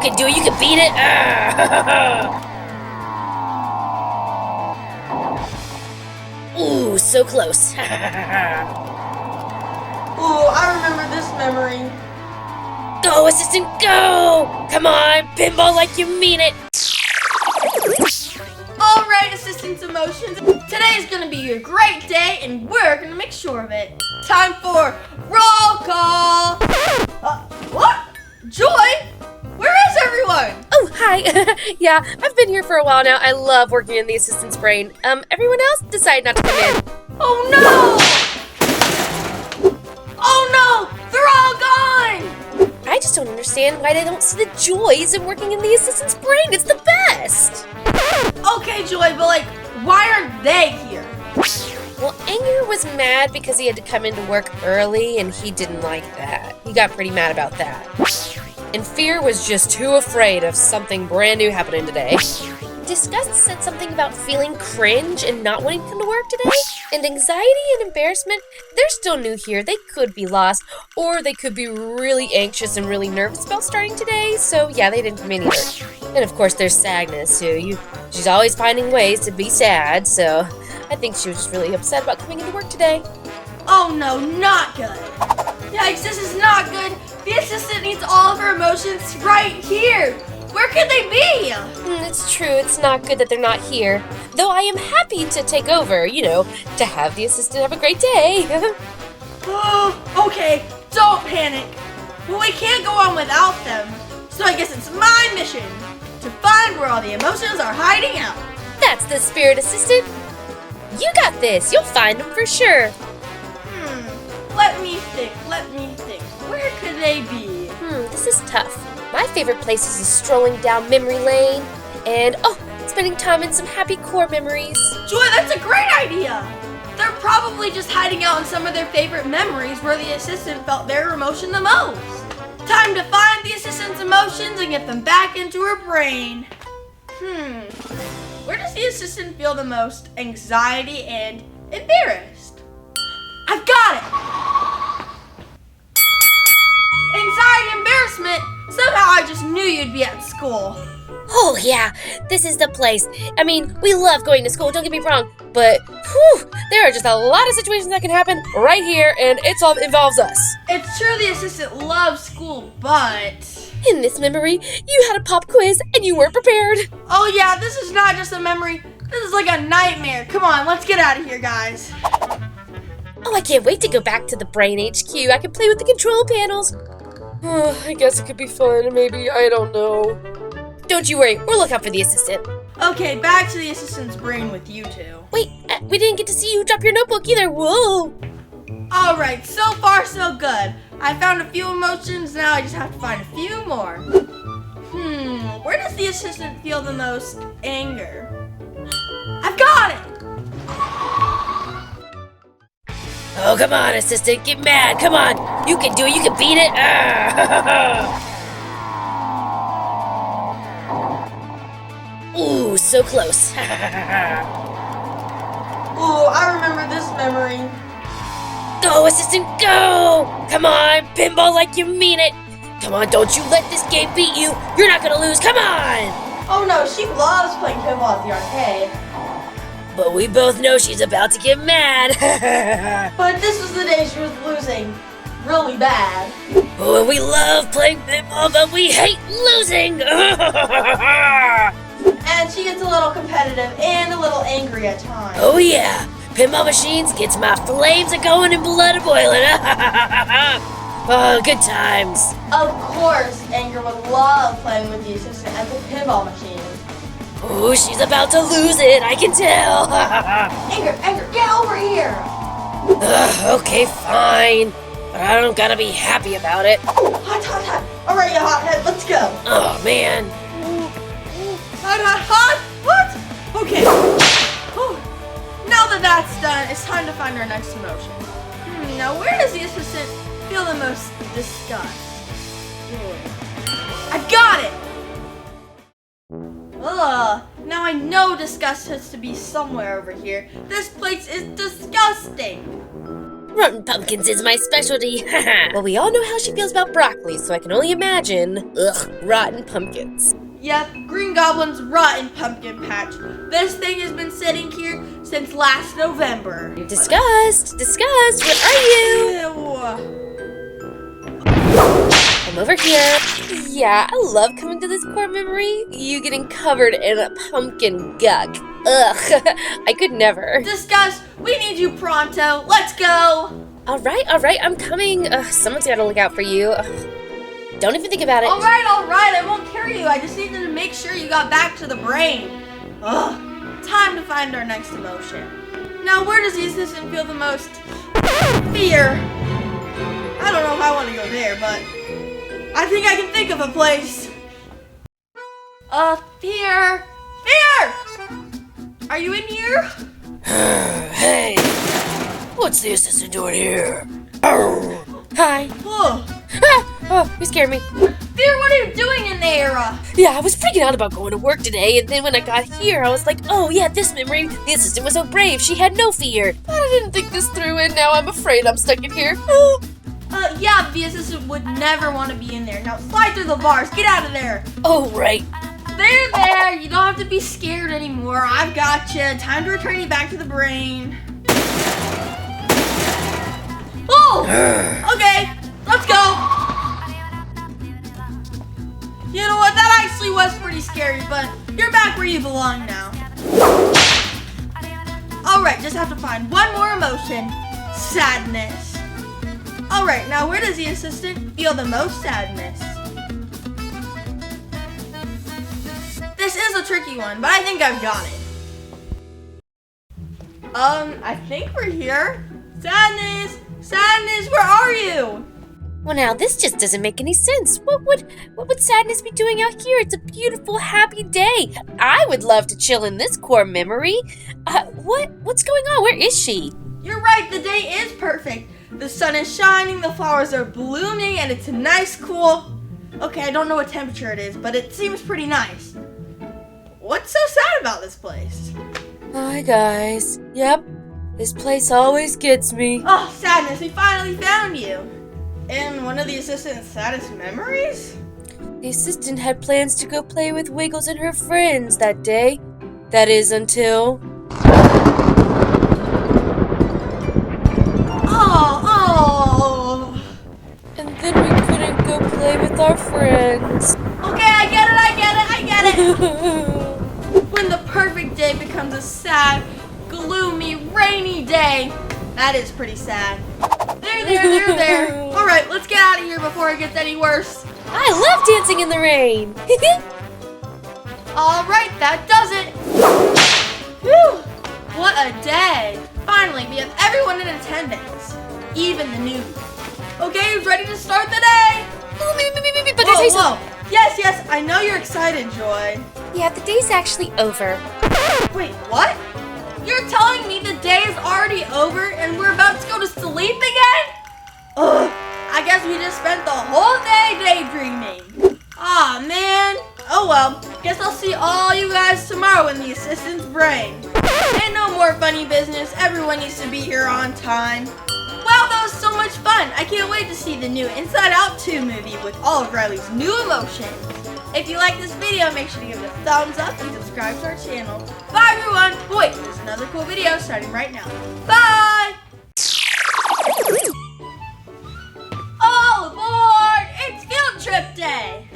can do it. You can beat it. Ooh, so close. Ooh, I remember this memory. Go, assistant, go! Come on, pinball like you mean it. Alright, assistant's emotions. Today is gonna be a great day and we're gonna make sure of it. Time for roll call. What? Joy? Where is everyone? Oh, hi. Yeah, I've been here for a while now. I love working in the assistant's brain. Everyone else decided not to come in. Oh no! Oh no! They're all gone! I just don't understand why they don't see the joys in working in the assistant's brain. It's the best. Okay, Joy, but why aren't they here? Well, Anger was mad because he had to come into work early, and he didn't like that. He got pretty mad about that. And Fear was just too afraid of something brand new happening today. Disgust said something about feeling cringe and not wanting to come to work today. And anxiety and embarrassment, they're still new here. They could be lost, or they could be really anxious and really nervous about starting today. So yeah, they didn't come in either. And of course there's Sadness, who she's always finding ways to be sad, so I think she was just really upset about coming into work today. Oh no, not good. Yikes, this is not good. The assistant needs all of her emotions right here. Where could they be? It's true, it's not good that they're not here. Though I am happy to take over, to have the assistant have a great day. Okay, don't panic. But we can't go on without them. So I guess it's my mission to find where all the emotions are hiding out. That's the spirit, assistant. You got this. You'll find them for sure. Let me think. Where could they be? This is tough. My favorite place is strolling down memory lane and, spending time in some happy core memories. Joy, that's a great idea. They're probably just hiding out in some of their favorite memories where the assistant felt their emotion the most. Time to find the assistant's emotions and get them back into her brain. Where does the assistant feel the most anxiety and embarrassed? I've got it! Anxiety, embarrassment. Somehow I just knew you'd be at school. Oh yeah, this is the place. I mean, we love going to school, don't get me wrong, but there are just a lot of situations that can happen right here, and it all involves us. It's true the assistant loves school, but... In this memory, you had a pop quiz and you weren't prepared. Oh yeah, this is not just a memory. This is like a nightmare. Come on, let's get out of here, guys. Oh, I can't wait to go back to the Brain HQ. I can play with the control panels. I guess it could be fun, maybe, I don't know. Don't you worry, we'll look out for the assistant. Okay, back to the assistant's brain with you two. Wait, we didn't get to see you drop your notebook either, whoa! Alright, so far so good. I found a few emotions, now I just have to find a few more. Where does the assistant feel the most anger? I've got it! Oh, come on, assistant, get mad, come on! You can do it, you can beat it! Ooh, so close. Ooh, I remember this memory. Go, assistant, go! Come on, pinball like you mean it! Come on, don't you let this game beat you! You're not gonna lose, come on! Oh no, she loves playing pinball at the arcade. But we both know she's about to get mad. But this was the day she was losing really bad. Oh, and we love playing pinball, but we hate losing! And she gets a little competitive and a little angry at times. Oh yeah, pinball machines gets my flames a-going and blood a-boiling. Oh, good times. Of course, Anger would love playing with the assistant at the pinball machine. Oh, she's about to lose it, I can tell. Anger, get over here. Okay, fine. But I don't gotta be happy about it. Hot. All right, you hothead, let's go. Oh, man. Hot. What? Okay. Now that that's done, it's time to find our next emotion. Now, where does the assistant feel the most disgust? I got it! Now I know disgust has to be somewhere over here. This place is disgusting. Rotten pumpkins is my specialty. Well, we all know how she feels about broccoli, so I can only imagine. Ugh, rotten pumpkins. Yep, Green Goblin's rotten pumpkin patch. This thing has been sitting here since last November. Disgust! Where are you? Ew. I'm over here. Yeah, I love coming to this core memory. You getting covered in a pumpkin guck. Ugh, I could never. Disgust, we need you pronto. Let's go. All right, I'm coming. Someone's gotta look out for you. Don't even think about it. All right, I won't carry you. I just needed to make sure you got back to the brain. Ugh, time to find our next emotion. Now, where does the assistant feel the most fear? I don't know if I want to go there, but I think I can think of a place. Fear! Are you in here? Hey! What's the assistant doing here? Hi. Oh, you scared me. Fear, what are you doing in there? Yeah, I was freaking out about going to work today, and then when I got here, I was like, oh yeah, this memory, the assistant was so brave, she had no fear. But I didn't think this through, and now I'm afraid I'm stuck in here. Yeah, the assistant would never want to be in there. Now slide through the bars, get out of there. Oh, right. There, you don't have to be scared anymore. I've got you. Time to return you back to the brain. Oh, okay, let's go. You know what, that actually was pretty scary, but you're back where you belong now. Alright, just have to find one more emotion. Sadness. Alright, now where does the assistant feel the most sadness? This is a tricky one, but I think I've got it. I think we're here. Sadness, where are you? Well, now, this just doesn't make any sense. What would Sadness be doing out here? It's a beautiful, happy day. I would love to chill in this core memory. What's going on? Where is she? You're right, the day is perfect. The sun is shining, the flowers are blooming, and it's a nice, cool... Okay, I don't know what temperature it is, but it seems pretty nice. What's so sad about this place? Hi, guys. Yep, this place always gets me. Oh, Sadness, we finally found you. In one of the assistant's saddest memories? The assistant had plans to go play with Wiggles and her friends that day. That is until... Oh! And then we couldn't go play with our friends. Okay, I get it! When the perfect day becomes a sad, gloomy, rainy day. That is pretty sad. There. Alright, let's get out of here before it gets any worse. I love dancing in the rain. Alright, that does it. Whew, what a day. Finally, we have everyone in attendance. Even the newbies. Okay, who's ready to start the day? But Whoa. Yes, I know you're excited, Joy. Yeah, the day's actually over. Wait, what? You're telling me the day is already over and we're about to go to sleep again? Ugh, I guess we just spent the whole day daydreaming. Aw, man. Oh well, guess I'll see all you guys tomorrow in the assistant's brain. And no more funny business, everyone needs to be here on time. Wow, that was so much fun. I can't wait to see the new Inside Out 2 movie with all of Riley's new emotions. If you like this video, make sure to give it a thumbs up and subscribe to our channel. Bye everyone! Wait, there's another cool video starting right now. Bye! All aboard! It's field trip day!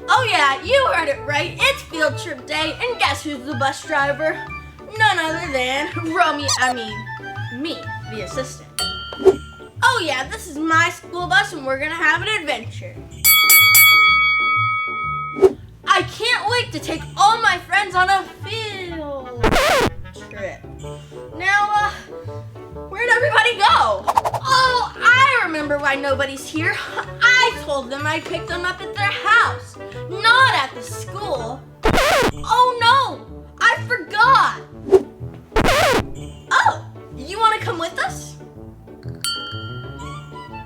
Oh yeah, you heard it right. It's field trip day, and guess who's the bus driver? None other than me, the assistant. Oh yeah, this is my school bus and we're gonna have an adventure. I can't wait to take all my friends on a field trip. Now, where'd everybody go? Oh, I remember why nobody's here. I told them I'd pick them up at their house, not at the school. Oh no, I forgot. Oh, you want to come with us?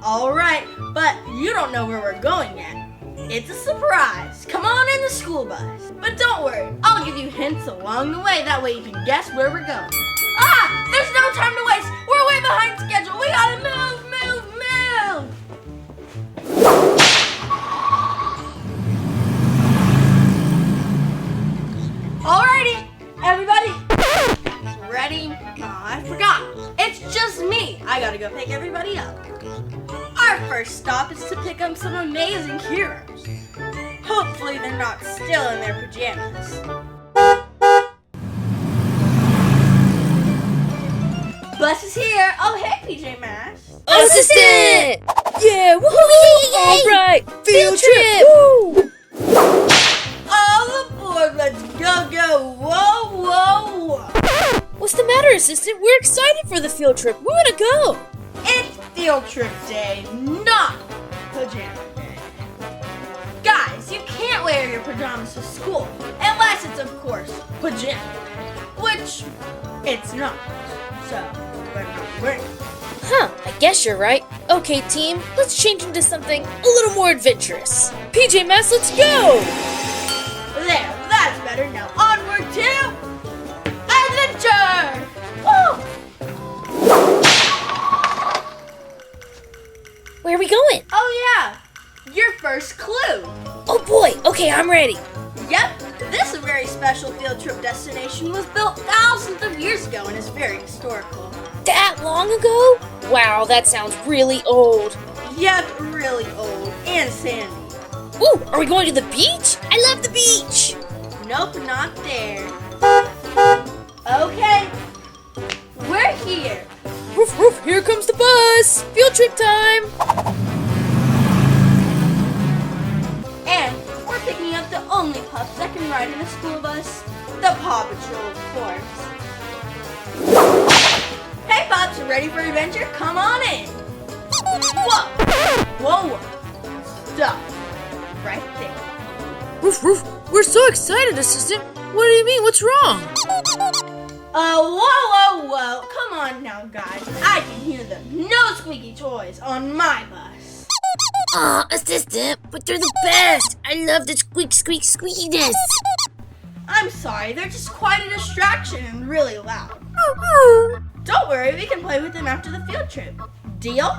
All right, but you don't know where we're going yet. It's a surprise. Come on in the school bus. But don't worry, I'll give you hints along the way. That way you can guess where we're going. Ah, there's no time to waste. We're way behind schedule. We gotta move. Alrighty, everybody. Ready? Oh, I forgot. It's just me. I gotta go pick everybody up. Our first stop is to pick up some amazing heroes. Hopefully they're not still in their pajamas. Bus is here. Oh, hey, PJ Masks. Assistant! Yeah, woohoo! All right, field trip! Woo! All aboard. Let's go. Whoa. What's the matter, Assistant? We're excited for the field trip. We want to go. It's field trip day, not pajama day. Guys, you can't wear your pajamas to school, unless it's, of course, pajama day, which it's not, so we're not wearing it. Huh, I guess you're right. Okay, team, let's change into something a little more adventurous. PJ Masks, let's go! There, that's better. Now onward to adventure! Woo! Where are we going? Oh yeah, your first clue. Oh boy, okay, I'm ready. Yep, this very special field trip destination was built thousands of years ago and is very historical. That long ago? Wow, that sounds really old. Yep, really old and sandy. Ooh, are we going to the beach? I love the beach! Nope, not there. Okay, we're here. Woof woof, here comes the bus! Field trip time! And we're picking up the only pups that can ride in a school bus, the Paw Patrol, of course. Hey pups, ready for adventure? Come on in. Whoa. Stop. Right there. Woof woof, we're so excited, Assistant. What do you mean? What's wrong? Whoa. Come on now, guys. I can hear them. No squeaky toys on my bus. Aw, Assistant, but they're the best. I love the squeak, squeak, squeakiness. I'm sorry, they're just quite a distraction and really loud. Don't worry, we can play with them after the field trip. Deal?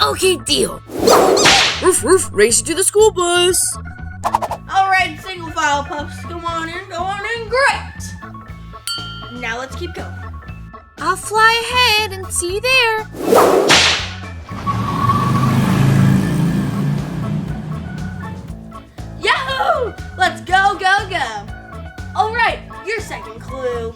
Okay, deal. Woof woof, racing to the school bus. Alright, single file pups, go on in, great! Now let's keep going. I'll fly ahead and see you there. Yahoo! Let's go! Alright, your second clue.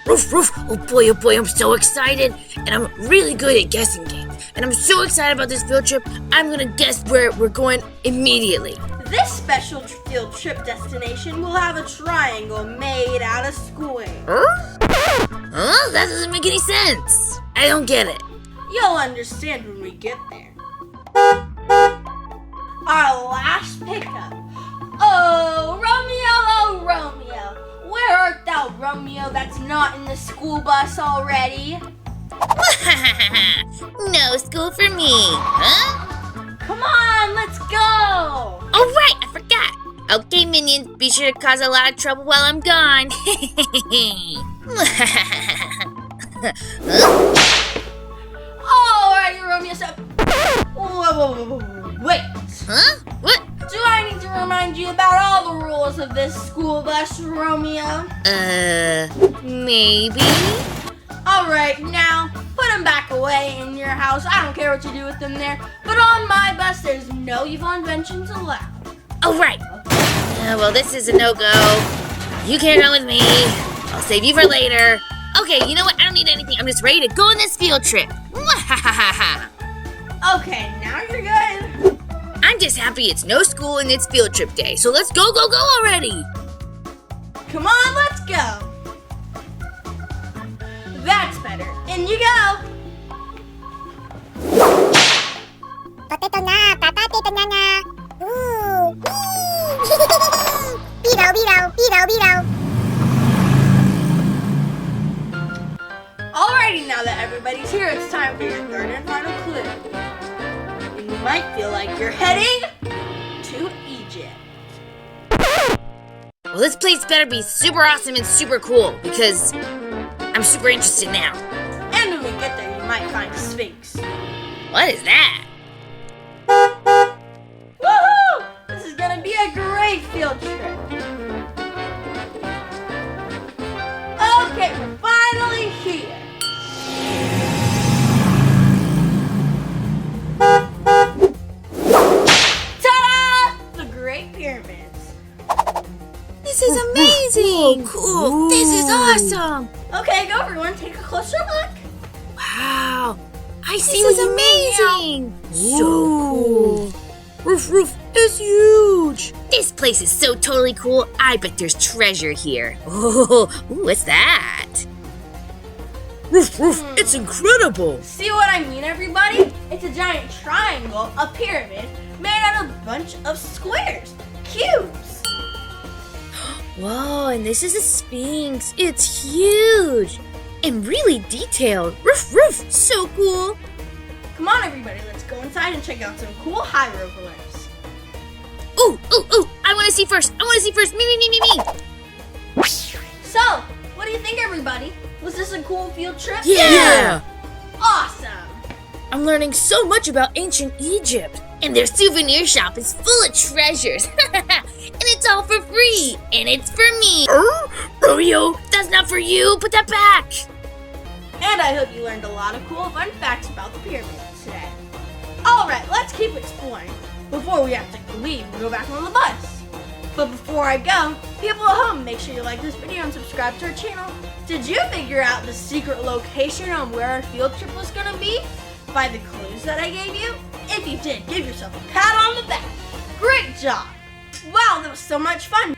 Roof, roof. Oh boy, I'm so excited. And I'm really good at guessing games. And I'm so excited about this field trip, I'm gonna guess where we're going immediately. This special field trip destination will have a triangle made out of squares. Huh? That doesn't make any sense. I don't get it. You'll understand when we get there. Our last pickup. Oh, Romeo, where art thou, Romeo, that's not in the school bus already? No school for me, huh? Come on, let's go! Oh right, I forgot. Okay, minions, be sure to cause a lot of trouble while I'm gone. Alrighty, Romeo, so... Whoa, wait. Huh? What? Do I need to remind you about all the rules of this school bus, Romeo? Maybe? Alright, now, put them back away in your house. I don't care what you do with them there. But on my bus, there's no evil inventions allowed. Oh, right. Well, this is a no-go. You can't run with me. I'll save you for later. Okay, you know what? I don't need anything. I'm just ready to go on this field trip. Okay, now you're good. I'm just happy it's no school and it's field trip day. So let's go already. Come on, let's go. That's better. In you go. Potato na, potato na. Ooh. Beetle. Alrighty, now that everybody's here, it's time for your third and final clue. And you might feel like you're heading to Egypt. Well, this place better be super awesome and super cool because I'm super interested now. And when we get there, you might What is that? Woohoo! This is gonna be a great field trip. Okay, we're finally here. Ta-da! The Great Pyramids. This is amazing! Cool! This is awesome! Okay, go everyone, take a closer look. Wow! I see what you mean now! So cool! Roof is huge! This place is so totally cool, I bet there's treasure here. Oh, what's that? Roof, it's incredible! See what I mean, everybody? It's a giant triangle, a pyramid, made out of a bunch of squares, cubes. Whoa, and this is a sphinx. It's huge! And really detailed. Roof, so cool! Come on, everybody, let's go inside and check out some cool hieroglyphs. Ooh, I want to see first. Me. So, what do you think, everybody? Was this a cool field trip? Yeah! Awesome! I'm learning so much about ancient Egypt. And their souvenir shop is full of treasures. And it's all for free. And it's for me. Rodeo, that's not for you. Put that back. And I hope you learned a lot of cool fun facts about the pyramids today. Alright, let's keep exploring before we have to leave and go back on the bus. But before I go, people at home, make sure you like this video and subscribe to our channel. Did you figure out the secret location on where our field trip was going to be by the clues that I gave you? If you did, give yourself a pat on the back. Great job! Wow, that was so much fun.